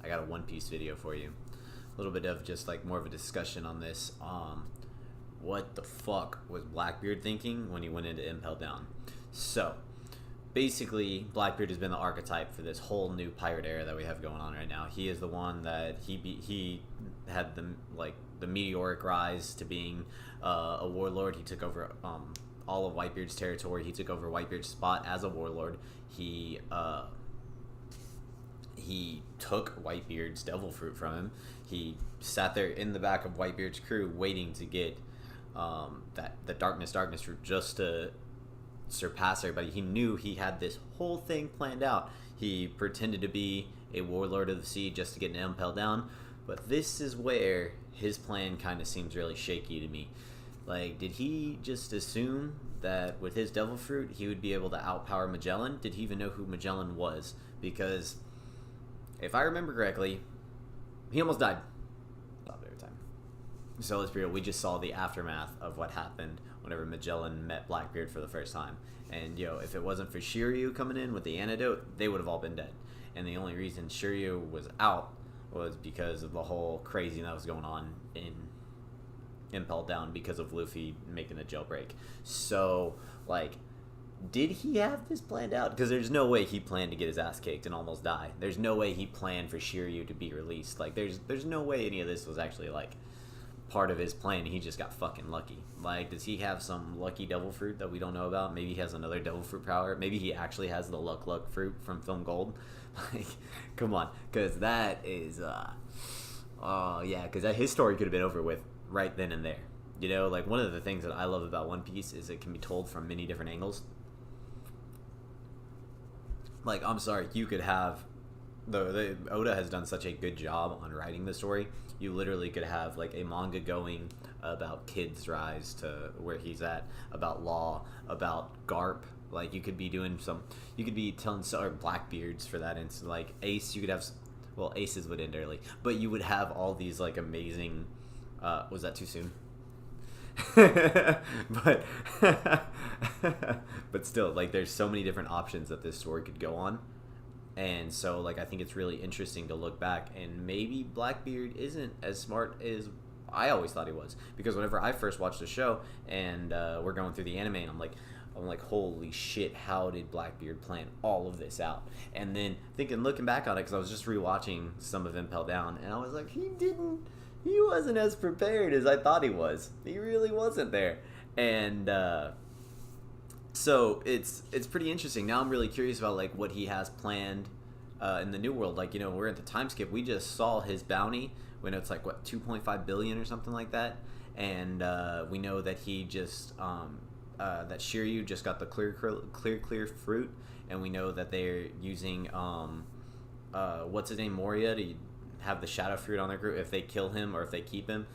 I got a One Piece video for you. A little bit of just like more of a discussion on this. What the fuck was Blackbeard thinking when he went into Impel Down? So, basically, Blackbeard has been the archetype for this whole new pirate era that we have going on right now. He is the one that he had the meteoric rise to being a warlord. He took over all of Whitebeard's territory. He took over Whitebeard's spot as a warlord. He took Whitebeard's devil fruit from him. He sat there in the back of Whitebeard's crew waiting to get the darkness fruit just to surpass everybody. He knew he had this whole thing planned out. He pretended to be a warlord of the sea just to get an Impel Down, but this is where his plan kind of seems really shaky to me. Like, did he just assume that with his devil fruit he would be able to outpower Magellan? Did he even know who Magellan was? Because if I remember correctly, he almost died. Every time. So let's be real, we just saw the aftermath of what happened whenever Magellan met Blackbeard for the first time. And, if it wasn't for Shiryu coming in with the antidote, they would have all been dead. And the only reason Shiryu was out was because of the whole crazy that was going on in Impel Down because of Luffy making a jailbreak. So, did he have this planned out? Because there's no way he planned to get his ass kicked and almost die. There's no way he planned for Shiryu to be released. There's no way any of this was actually, part of his plan. He just got fucking lucky. Does he have some lucky devil fruit that we don't know about? Maybe he has another devil fruit power. Maybe he actually has the luck fruit from Film Gold. Come on. Because that is, because his story could have been over with right then and there. One of the things that I love about One Piece is it can be told from many different angles. I'm sorry, you could have the Oda has done such a good job on writing the story. You literally could have a manga going about Kid's rise to where he's at, about Law, about Garp. You could be doing you could be telling or Blackbeards for that instance. Ace, you could have, Aces would end early, but you would have all these amazing. Was that too soon? but still, there's so many different options that this story could go on. And so, I think it's really interesting to look back, and maybe Blackbeard isn't as smart as I always thought he was. Because whenever I first watched the show, and we're going through the anime, and I'm like, holy shit, how did Blackbeard plan all of this out? And then looking back on it, because I was just rewatching some of Impel Down, and I was like, he wasn't as prepared as I thought he was. He really wasn't there. And so it's pretty interesting. Now I'm really curious about what he has planned in the new world. We're at the time skip. We just saw his bounty when it's 2.5 billion or something like that. And we know that he just that Shiryu just got the clear fruit, and we know that they're using what's his name, Moria, to have the shadow fruit on their group if they kill him or if they keep him.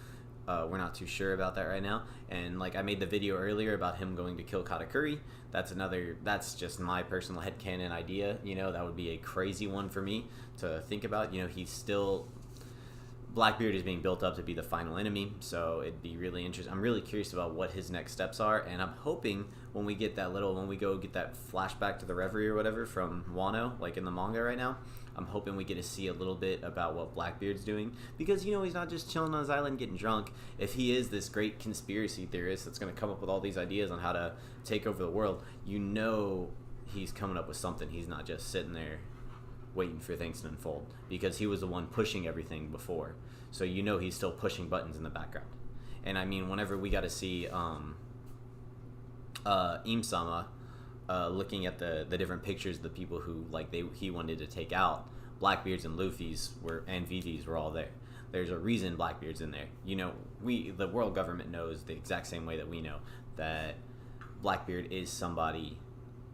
We're not too sure about that right now. And I made the video earlier about him going to kill Katakuri. That's just my personal headcanon idea. That would be a crazy one for me to think about. He's still, Blackbeard is being built up to be the final enemy, so it'd be really interesting. I'm really curious about what his next steps are, and I'm hoping when we go get that flashback to the Reverie or whatever from Wano, in the manga right now, I'm hoping we get to see a little bit about what Blackbeard's doing, because he's not just chilling on his island getting drunk. If he is this great conspiracy theorist that's going to come up with all these ideas on how to take over the world, he's coming up with something. He's not just sitting there waiting for things to unfold, because he was the one pushing everything before. So he's still pushing buttons in the background. And I mean, whenever we got to see Im-sama looking at the different pictures of the people who he wanted to take out, Blackbeards and Luffy's and Vivi's were all there. There's a reason Blackbeard's in there. The world government knows the exact same way that we know that Blackbeard is somebody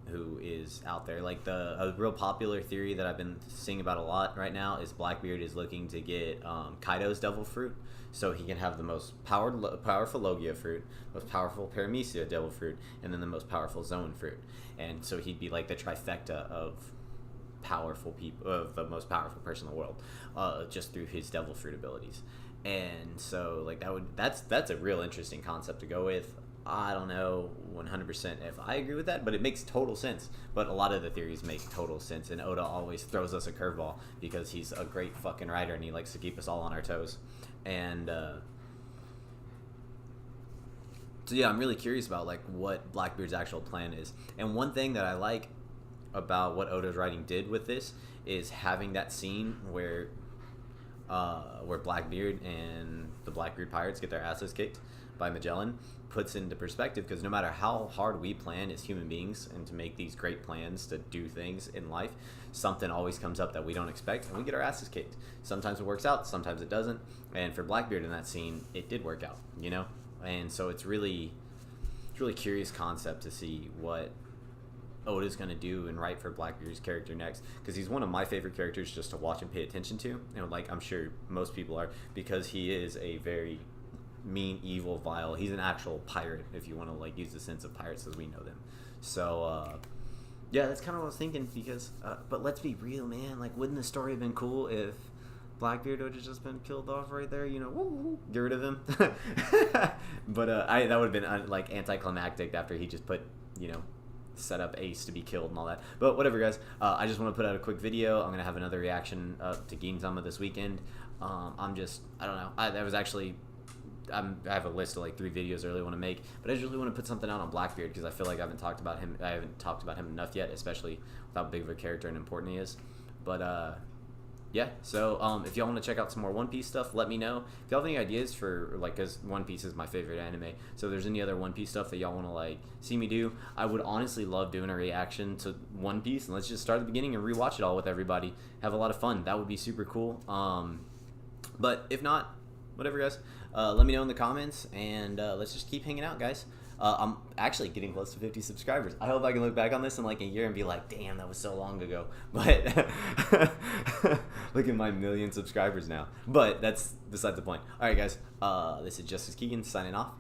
who is out there. A real popular theory that I've been seeing about a lot right now is Blackbeard is looking to get Kaido's devil fruit, so he can have the most powerful Logia fruit, most powerful Paramecia devil fruit, and then the most powerful Zoan fruit. And so he'd be the trifecta of powerful people, of the most powerful person in the world, just through his devil fruit abilities. And so that's a real interesting concept to go with. I don't know 100% if I agree with that, but it makes total sense. But a lot of the theories make total sense, and Oda always throws us a curveball because he's a great fucking writer and he likes to keep us all on our toes. And so yeah, I'm really curious about like what Blackbeard's actual plan is. And one thing that I like about what Oda's writing did with this is having that scene where Blackbeard and the Blackbeard pirates get their asses kicked by Magellan puts into perspective, because no matter how hard we plan as human beings and to make these great plans to do things in life, something always comes up that we don't expect and we get our asses kicked. Sometimes it works out, sometimes it doesn't. And for Blackbeard in that scene, it did work out, you know? And so it's really curious concept to see what Oda's going to do and write for Blackbeard's character next, because he's one of my favorite characters just to watch and pay attention to. You know, like I'm sure most people are, because he is a very mean, evil, vile. He's an actual pirate, if you want to like use the sense of pirates as we know them. So yeah, that's kind of what I was thinking. Because but let's be real, man. Like, wouldn't the story have been cool if Blackbeard would have just been killed off right there? You know, woo, get rid of him. But that would have been like anticlimactic after he just put, you know, set up Ace to be killed and all that. But whatever, guys. I just want to put out a quick video. I'm gonna have another reaction to Gintama this weekend. I don't know. I have a list of like 3 videos I really want to make, but I just really want to put something out on Blackbeard because I feel like I haven't talked about him enough yet, especially with how big of a character and important he is. But yeah, so if y'all want to check out some more One Piece stuff, let me know. If y'all have any ideas for, like, because One Piece is my favorite anime, so if there's any other One Piece stuff that y'all want to like see me do, I would honestly love doing a reaction to One Piece, and let's just start at the beginning and rewatch it all with everybody. Have a lot of fun. That would be super cool. But if not, whatever, guys. Let me know in the comments, and let's just keep hanging out, guys. I'm actually getting close to 50 subscribers. I hope I can look back on this in like a year and be like, damn, that was so long ago. But look at my 1 million subscribers now. But that's beside the point. All right, guys. This is Justice Keegan signing off.